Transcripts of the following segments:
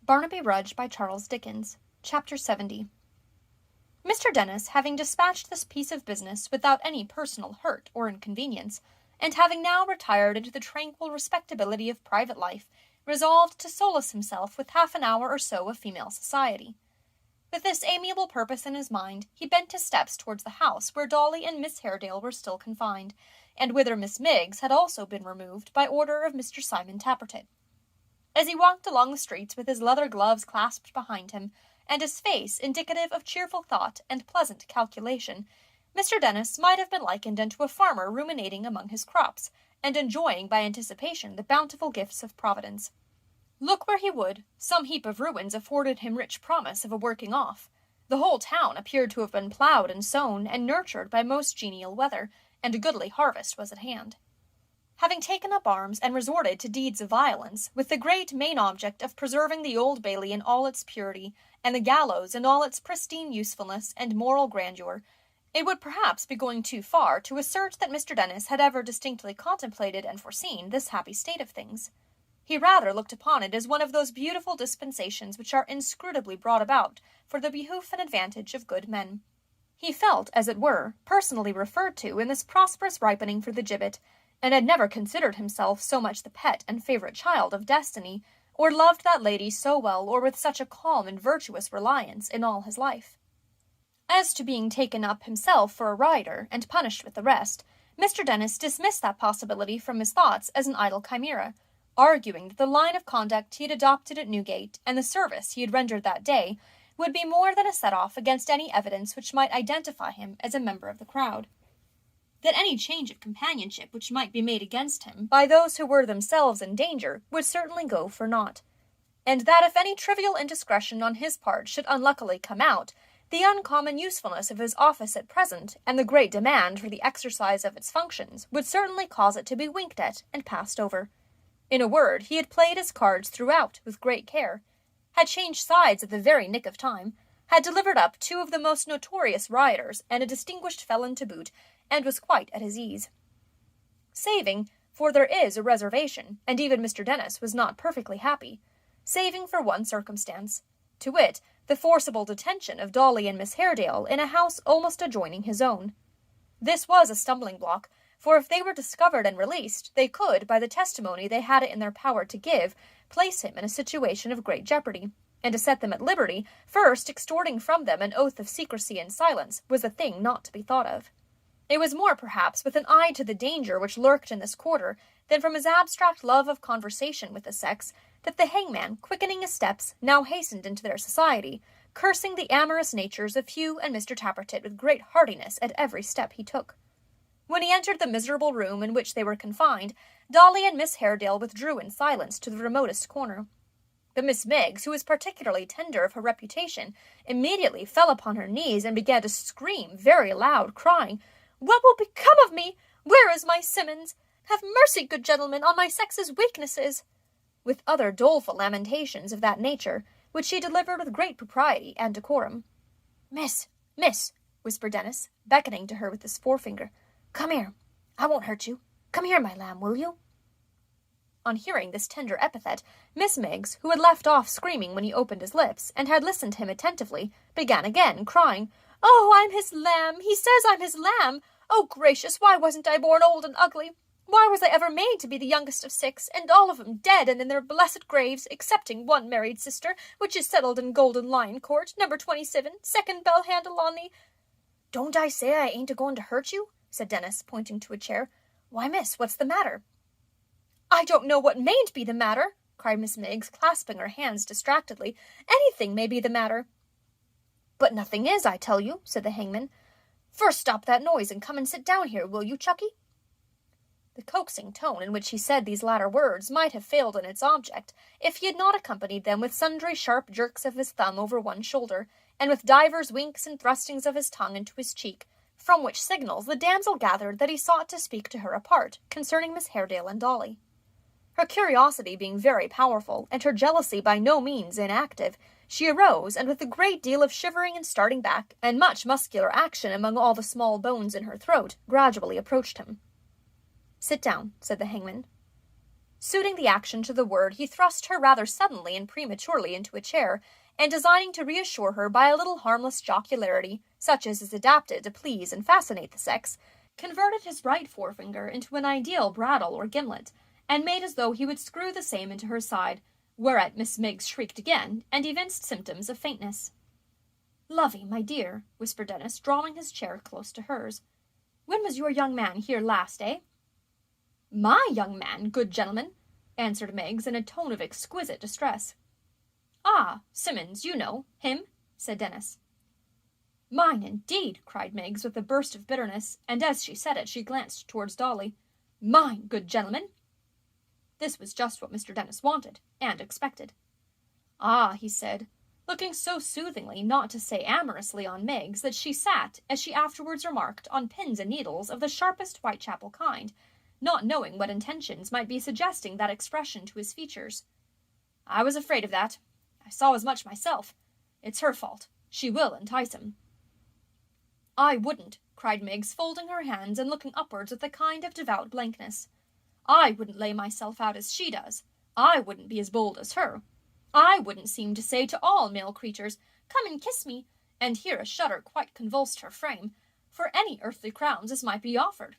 Barnaby Rudge by Charles Dickens. Chapter 70. Mr. Dennis, having dispatched this piece of business without any personal hurt or inconvenience, and having now retired into the tranquil respectability of private life, resolved to solace himself with half an hour or so of female society. With this amiable purpose in his mind, he bent his steps towards the house where Dolly and Miss Haredale were still confined, and whither Miss Miggs had also been removed by order of Mr. Simon Tappertit. As he walked along the streets with his leather gloves clasped behind him, and his face indicative of cheerful thought and pleasant calculation, Mr. Dennis might have been likened unto a farmer ruminating among his crops, and enjoying by anticipation the bountiful gifts of Providence. Look where he would, some heap of ruins afforded him rich promise of a working off. The whole town appeared to have been ploughed and sown and nurtured by most genial weather, and a goodly harvest was at hand. Having taken up arms and resorted to deeds of violence, with the great main object of preserving the Old Bailey in all its purity, and the gallows in all its pristine usefulness and moral grandeur, it would perhaps be going too far to assert that Mr. Dennis had ever distinctly contemplated and foreseen this happy state of things. He rather looked upon it as one of those beautiful dispensations which are inscrutably brought about for the behoof and advantage of good men. He felt, as it were, personally referred to in this prosperous ripening for the gibbet, and had never considered himself so much the pet and favourite child of destiny, or loved that lady so well or with such a calm and virtuous reliance in all his life. As to being taken up himself for a rider, and punished with the rest, Mr. Dennis dismissed that possibility from his thoughts as an idle chimera, arguing that the line of conduct he had adopted at Newgate, and the service he had rendered that day, would be more than a set-off against any evidence which might identify him as a member of the crowd. That any change of companionship which might be made against him by those who were themselves in danger would certainly go for naught, and that if any trivial indiscretion on his part should unluckily come out, the uncommon usefulness of his office at present, and the great demand for the exercise of its functions, would certainly cause it to be winked at and passed over. In a word, he had played his cards throughout with great care, had changed sides at the very nick of time, had delivered up two of the most notorious rioters and a distinguished felon to boot, and was quite at his ease. Saving, for there is a reservation, and even Mr. Dennis was not perfectly happy, saving for one circumstance, to wit, the forcible detention of Dolly and Miss Haredale in a house almost adjoining his own. This was a stumbling block, for if they were discovered and released, they could, by the testimony they had it in their power to give, place him in a situation of great jeopardy, and to set them at liberty, first extorting from them an oath of secrecy and silence, was a thing not to be thought of. It was more, perhaps, with an eye to the danger which lurked in this quarter, than from his abstract love of conversation with the sex, that the hangman, quickening his steps, now hastened into their society, cursing the amorous natures of Hugh and Mr. Tappertit with great heartiness at every step he took. When he entered the miserable room in which they were confined, Dolly and Miss Haredale withdrew in silence to the remotest corner. But Miss Miggs, who was particularly tender of her reputation, immediately fell upon her knees and began to scream very loud, crying, "What will become of me? Where is my Simmons? Have mercy, good gentlemen, on my sex's weaknesses," with other doleful lamentations of that nature, which she delivered with great propriety and decorum. Miss, whispered Dennis, beckoning to her with his forefinger, "come here. I won't hurt you. Come here, my lamb, will you?" On hearing this tender epithet, Miss Miggs, who had left off screaming when he opened his lips, and had listened to him attentively, began again, crying, "Oh, I'm his lamb! He says I'm his lamb! Oh, gracious, why wasn't I born old and ugly? Why was I ever made to be the youngest of 6, and all of 'em dead and in their blessed graves, excepting one married sister, which is settled in Golden Lion Court, number 27, second bell handle on the—" "Don't I say I ain't a-going to hurt you?" said Dennis, pointing to a chair. "Why, miss, what's the matter?" "I don't know what mayn't be the matter," cried Miss Miggs, clasping her hands distractedly. "Anything may be the matter." "But nothing is, I tell you," said the hangman. "First stop that noise and come and sit down here, will you, Chucky?" The coaxing tone in which he said these latter words might have failed in its object, if he had not accompanied them with sundry sharp jerks of his thumb over one shoulder, and with divers winks and thrustings of his tongue into his cheek, from which signals the damsel gathered that he sought to speak to her apart, concerning Miss Haredale and Dolly. Her curiosity being very powerful, and her jealousy by no means inactive, she arose, and with a great deal of shivering and starting back, and much muscular action among all the small bones in her throat, gradually approached him. "Sit down," said the hangman. Suiting the action to the word, he thrust her rather suddenly and prematurely into a chair, and designing to reassure her by a little harmless jocularity, such as is adapted to please and fascinate the sex, converted his right forefinger into an ideal brattle or gimlet, and made as though he would screw the same into her side, whereat Miss Miggs shrieked again, and evinced symptoms of faintness. "Lovey, my dear," whispered Dennis, drawing his chair close to hers, "when was your young man here last, eh?" "My young man, good gentleman," answered Miggs, in a tone of exquisite distress. "Ah, Simmons, you know him," said Dennis. "Mine, indeed," cried Miggs, with a burst of bitterness, and as she said it, she glanced towards Dolly. "Mine, good gentleman." This was just what Mr. Dennis wanted, and expected. "Ah," he said, looking so soothingly, not to say amorously, on Miggs, that she sat, as she afterwards remarked, on pins and needles of the sharpest Whitechapel kind, not knowing what intentions might be suggesting that expression to his features. "I was afraid of that. I saw as much myself. It's her fault. She will entice him." "I wouldn't," cried Miggs, folding her hands and looking upwards with a kind of devout blankness. "I wouldn't lay myself out as she does. I wouldn't be as bold as her. I wouldn't seem to say to all male creatures, 'Come and kiss me,' and here a shudder quite convulsed her frame, for any earthly crowns as might be offered.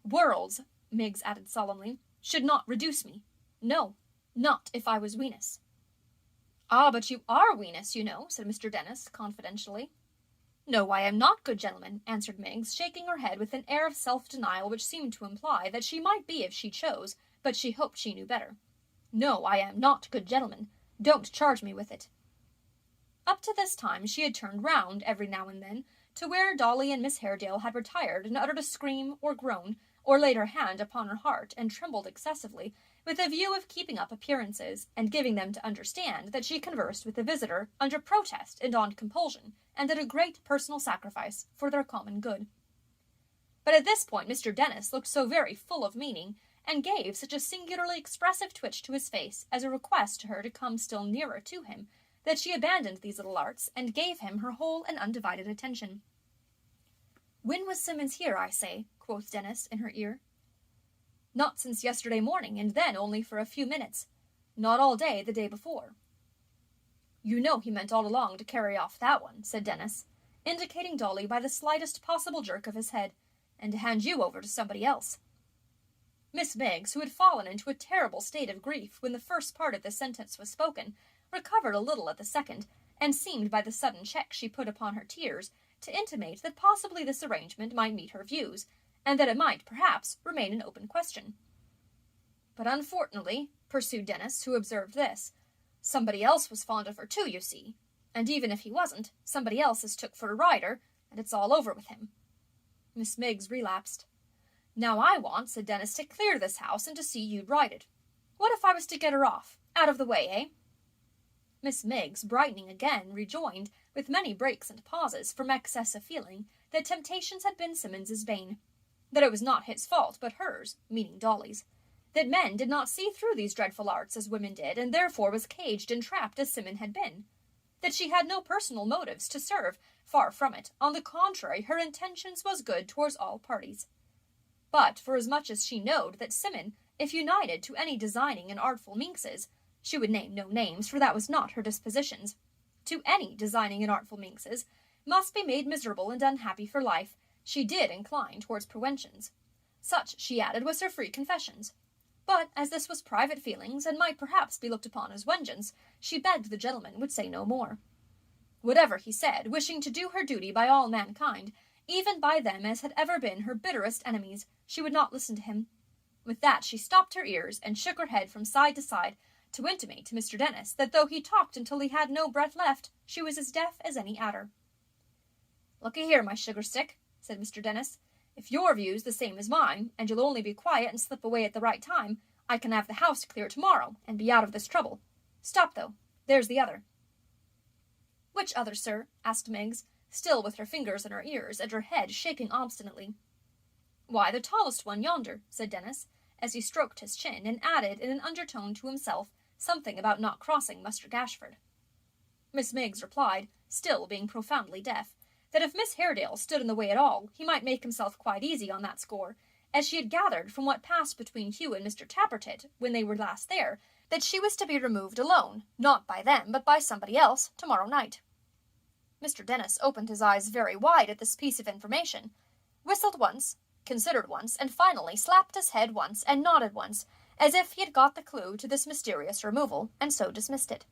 Worlds," Miggs added solemnly, "should not reduce me. No, not if I was Venus." "Ah, but you are Venus, you know," said Mr. Dennis, confidentially. "No, I am not, good gentleman," answered Miggs, shaking her head with an air of self-denial which seemed to imply that she might be if she chose, but she hoped she knew better. "No, I am not, good gentleman. Don't charge me with it." Up to this time she had turned round, every now and then, to where Dolly and Miss Haredale had retired, and uttered a scream or groan, or laid her hand upon her heart, and trembled excessively, with a view of keeping up appearances, and giving them to understand that she conversed with the visitor under protest and on compulsion, and at a great personal sacrifice for their common good. But at this point Mr. Dennis looked so very full of meaning, and gave such a singularly expressive twitch to his face as a request to her to come still nearer to him, that she abandoned these little arts, and gave him her whole and undivided attention. "When was Simmons here, I say?" quoth Dennis in her ear. "Not since yesterday morning, and then only for a few minutes. Not all day the day before." "You know he meant all along to carry off that one," said Dennis, indicating Dolly by the slightest possible jerk of his head, "and to hand you over to somebody else." Miss Miggs, who had fallen into a terrible state of grief when the first part of the sentence was spoken, recovered a little at the second, and seemed by the sudden check she put upon her tears to intimate that possibly this arrangement might meet her views, and that it might, perhaps, remain an open question. "But unfortunately," pursued Dennis, who observed this, "somebody else was fond of her too, you see, and even if he wasn't, somebody else is took for a rider, and it's all over with him." Miss Miggs relapsed. "Now I want," said Dennis, "to clear this house and to see you righted. What if I was to get her off? Out of the way, eh?" Miss Miggs, brightening again, rejoined, with many breaks and pauses, from excess of feeling, that temptations had been Simmons's bane, that it was not his fault, but hers, meaning Dolly's, that men did not see through these dreadful arts as women did, and therefore was caged and trapped as Simmons had been, that she had no personal motives to serve, far from it, on the contrary, her intentions was good towards all parties. But, forasmuch as she knowed that Simmon, if united to any designing and artful minxes, she would name no names, for that was not her dispositions, to any designing and artful minxes, must be made miserable and unhappy for life, she did incline towards prewentions. Such, she added, was her free confessions. But, as this was private feelings, and might perhaps be looked upon as vengeance, she begged the gentleman would say no more. Whatever he said, wishing to do her duty by all mankind, even by them as had ever been her bitterest enemies, she would not listen to him. With that she stopped her ears, and shook her head from side to side, to intimate to Mr. Dennis that though he talked until he had no breath left, she was as deaf as any adder. "Look'ee here, my sugar-stick," said Mr. Dennis, "if your view's the same as mine, and you'll only be quiet and slip away at the right time, I can have the house clear tomorrow, and be out of this trouble. Stop, though. There's the other." "Which other, sir?" asked Miggs, still with her fingers in her ears, and her head shaking obstinately. "Why, the tallest one yonder," said Dennis, as he stroked his chin, and added in an undertone to himself something about not crossing Muster Gashford. Miss Miggs replied, still being profoundly deaf, that if Miss Haredale stood in the way at all, he might make himself quite easy on that score, as she had gathered from what passed between Hugh and Mr. Tappertit when they were last there, that she was to be removed alone, not by them, but by somebody else, tomorrow night. Mr. Dennis opened his eyes very wide at this piece of information, whistled once, considered once, and finally slapped his head once and nodded once, as if he had got the clue to this mysterious removal, and so dismissed it.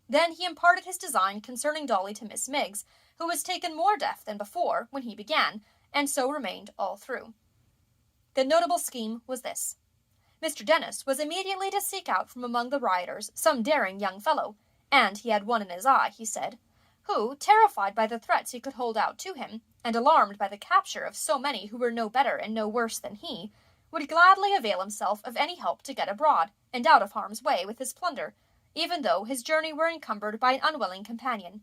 Then he imparted his design concerning Dolly to Miss Miggs, who was taken more deaf than before when he began, and so remained all through. The notable scheme was this. Mr. Dennis was immediately to seek out from among the rioters some daring young fellow, and he had one in his eye, he said, who, terrified by the threats he could hold out to him, and alarmed by the capture of so many who were no better and no worse than he, would gladly avail himself of any help to get abroad, and out of harm's way with his plunder, even though his journey were encumbered by an unwilling companion.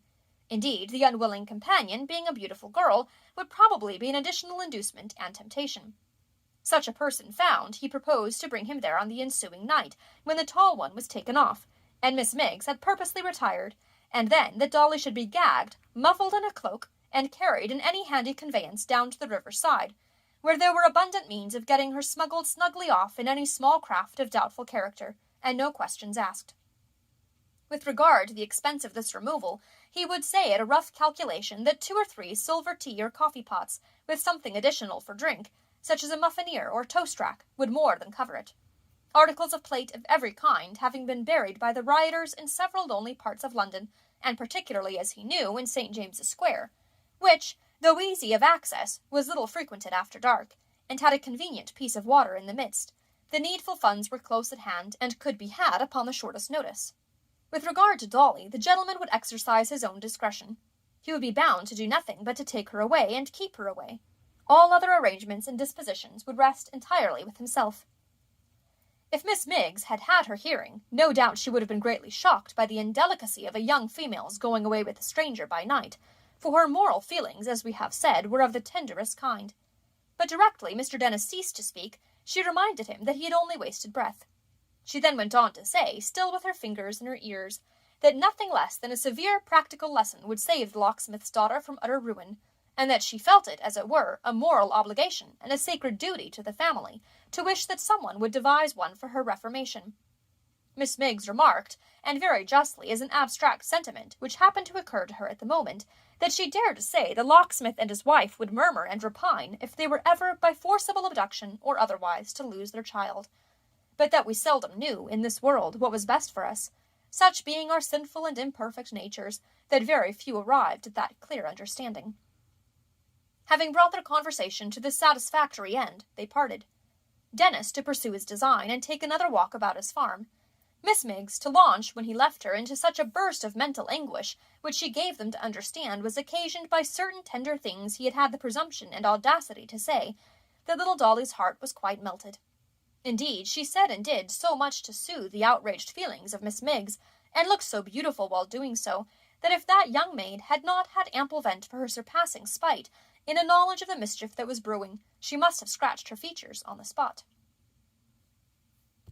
Indeed, the unwilling companion, being a beautiful girl, would probably be an additional inducement and temptation. Such a person found, he proposed to bring him there on the ensuing night, when the tall one was taken off, and Miss Miggs had purposely retired, and then that Dolly should be gagged, muffled in a cloak, and carried in any handy conveyance down to the river side, where there were abundant means of getting her smuggled snugly off in any small craft of doubtful character, and no questions asked. With regard to the expense of this removal, he would say at a rough calculation that 2 or 3 silver tea or coffee pots, with something additional for drink, such as a muffineer or toast-rack, would more than cover it. Articles of plate of every kind having been buried by the rioters in several lonely parts of London, and particularly, as he knew, in St. James's Square, which, though easy of access, was little frequented after dark, and had a convenient piece of water in the midst, the needful funds were close at hand, and could be had upon the shortest notice. With regard to Dolly, the gentleman would exercise his own discretion. He would be bound to do nothing but to take her away and keep her away. All other arrangements and dispositions would rest entirely with himself. If Miss Miggs had had her hearing, no doubt she would have been greatly shocked by the indelicacy of a young female's going away with a stranger by night, for her moral feelings, as we have said, were of the tenderest kind. But directly Mr. Dennis ceased to speak, she reminded him that he had only wasted breath. She then went on to say, still with her fingers in her ears, that nothing less than a severe practical lesson would save the locksmith's daughter from utter ruin, and that she felt it, as it were, a moral obligation and a sacred duty to the family, to wish that someone would devise one for her reformation. Miss Miggs remarked, and very justly as an abstract sentiment which happened to occur to her at the moment, that she dared to say the locksmith and his wife would murmur and repine if they were ever, by forcible abduction or otherwise, to lose their child, but that we seldom knew, in this world, what was best for us, such being our sinful and imperfect natures, that very few arrived at that clear understanding. Having brought their conversation to this satisfactory end, they parted. Dennis to pursue his design and take another walk about his farm, Miss Miggs to launch, when he left her, into such a burst of mental anguish, which she gave them to understand was occasioned by certain tender things he had had the presumption and audacity to say, that little Dolly's heart was quite melted. Indeed, she said and did so much to soothe the outraged feelings of Miss Miggs, and looked so beautiful while doing so, that if that young maid had not had ample vent for her surpassing spite, in a knowledge of the mischief that was brewing, she must have scratched her features on the spot.